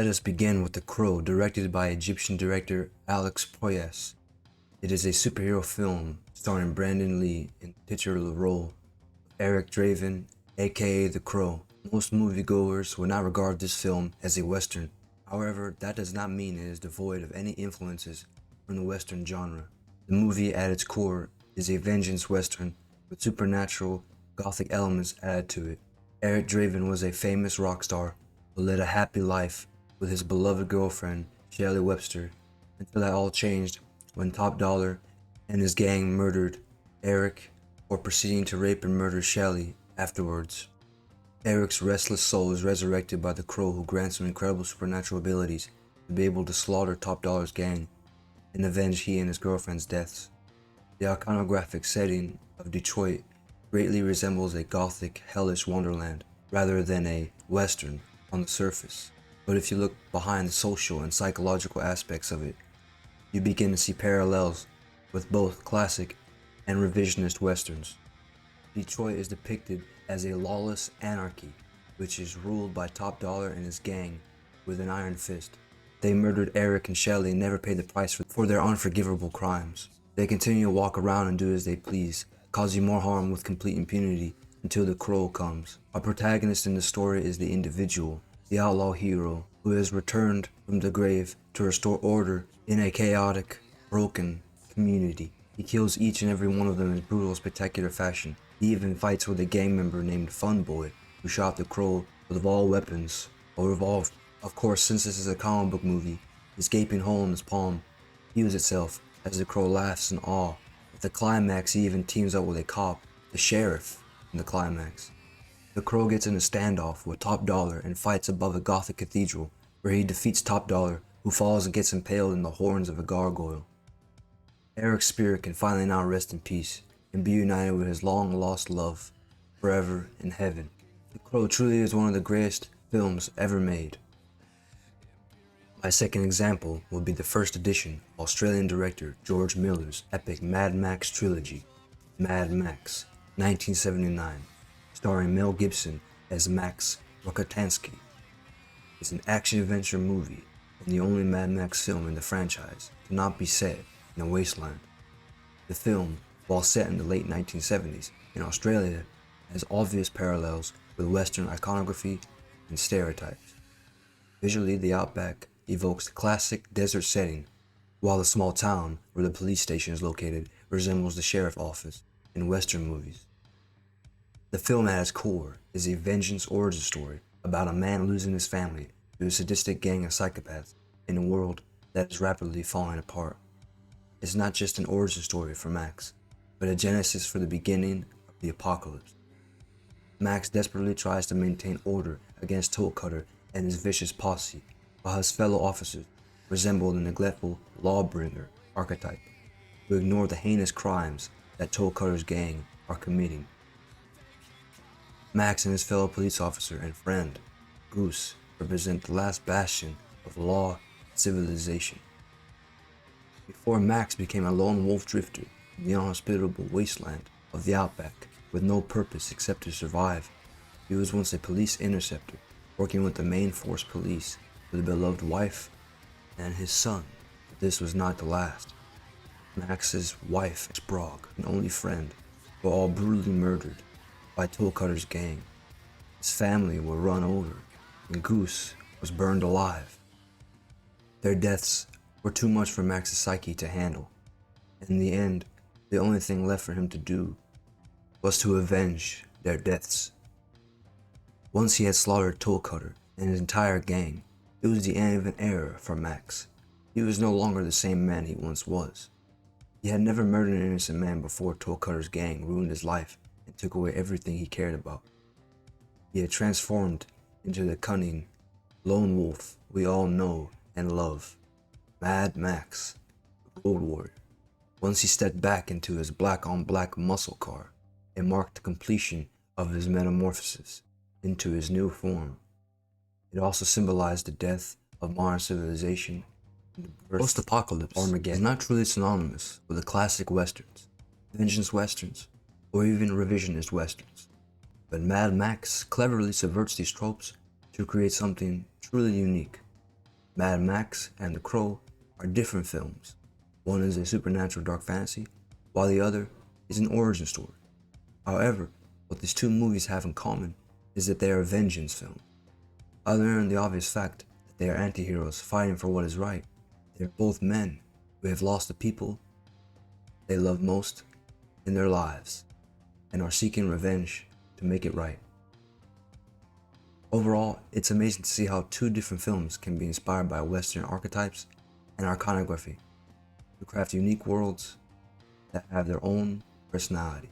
Let us begin with The Crow, directed by Egyptian director Alex Proyas. It is a superhero film starring Brandon Lee in the titular role of Eric Draven, aka The Crow. Most moviegoers would not regard this film as a western. However, that does not mean it is devoid of any influences from the western genre. The movie at its core is a vengeance western with supernatural, gothic elements added to it. Eric Draven was a famous rock star who led a happy life with his beloved girlfriend, Shelley Webster, until that all changed when Top Dollar and his gang murdered Eric or proceeding to rape and murder Shelley afterwards. Eric's restless soul is resurrected by the Crow, who grants him incredible supernatural abilities to be able to slaughter Top Dollar's gang and avenge he and his girlfriend's deaths. The iconographic setting of Detroit greatly resembles a gothic, hellish wonderland rather than a western on the surface. But if you look behind the social and psychological aspects of it, you begin to see parallels with both classic and revisionist westerns. Detroit is depicted as a lawless anarchy, which is ruled by Top Dollar and his gang with an iron fist. They murdered Eric and Shelley and never paid the price for their unforgivable crimes. They continue to walk around and do as they please, causing more harm with complete impunity until the Crow comes. Our protagonist in the story is the individual, the outlaw hero, who has returned from the grave to restore order in a chaotic, broken community. He kills each and every one of them in brutal, spectacular fashion. He even fights with a gang member named Fun Boy, who shot the Crow with all weapons, a revolver. Of course, since this is a comic book movie, his gaping hole in his palm heals itself as the Crow laughs in awe. At the climax, he even teams up with a cop, the sheriff, in the climax. The Crow gets in a standoff with Top Dollar and fights above a gothic cathedral, where he defeats Top Dollar, who falls and gets impaled in the horns of a gargoyle. Eric's spirit can finally now rest in peace and be united with his long-lost love forever in heaven. The Crow truly is one of the greatest films ever made. My second example will be the first edition of Australian director George Miller's epic Mad Max trilogy, Mad Max, 1979, starring Mel Gibson as Max Rokitansky. It's an action-adventure movie and the only Mad Max film in the franchise to not be set in a wasteland. The film, while set in the late 1970s in Australia, has obvious parallels with Western iconography and stereotypes. Visually, the outback evokes the classic desert setting, while the small town where the police station is located resembles the sheriff's office in Western movies. The film at its core is a vengeance origin story about a man losing his family to a sadistic gang of psychopaths in a world that is rapidly falling apart. It's not just an origin story for Max, but a genesis for the beginning of the apocalypse. Max desperately tries to maintain order against Toe Cutter and his vicious posse, while his fellow officers resemble the neglectful lawbringer archetype, who ignore the heinous crimes that Toe Cutter's gang are committing. Max and his fellow police officer and friend, Goose, represent the last bastion of law and civilization. Before Max became a lone wolf drifter in the inhospitable wasteland of the outback with no purpose except to survive, he was once a police interceptor working with the main force police with a beloved wife and his son. But this was not the last. Max's wife, Sprague, and only friend, were all brutally murdered by Toe Cutter's gang. His family were run over, and Goose was burned alive. Their deaths were too much for Max's psyche to handle. In the end, the only thing left for him to do was to avenge their deaths. Once he had slaughtered Toe Cutter and his entire gang, it was the end of an era for Max. He was no longer the same man he once was. He had never murdered an innocent man before Toe Cutter's gang ruined his life and took away everything he cared about. He had transformed into the cunning lone wolf we all know and love, Mad Max, the Road Warrior. Once he stepped back into his black-on-black muscle car, it marked the completion of his metamorphosis into his new form. It also symbolized the death of modern civilization and the birth post-apocalypse. Armageddon is not truly synonymous with the classic westerns, vengeance westerns, or even revisionist westerns. But Mad Max cleverly subverts these tropes to create something truly unique. Mad Max and The Crow are different films. One is a supernatural dark fantasy, while the other is an origin story. However, what these two movies have in common is that they are vengeance films. Other than the obvious fact that they are anti-heroes fighting for what is right, they are both men who have lost the people they love most in their lives and are seeking revenge to make it right. Overall, it's amazing to see how two different films can be inspired by Western archetypes and iconography to craft unique worlds that have their own personality.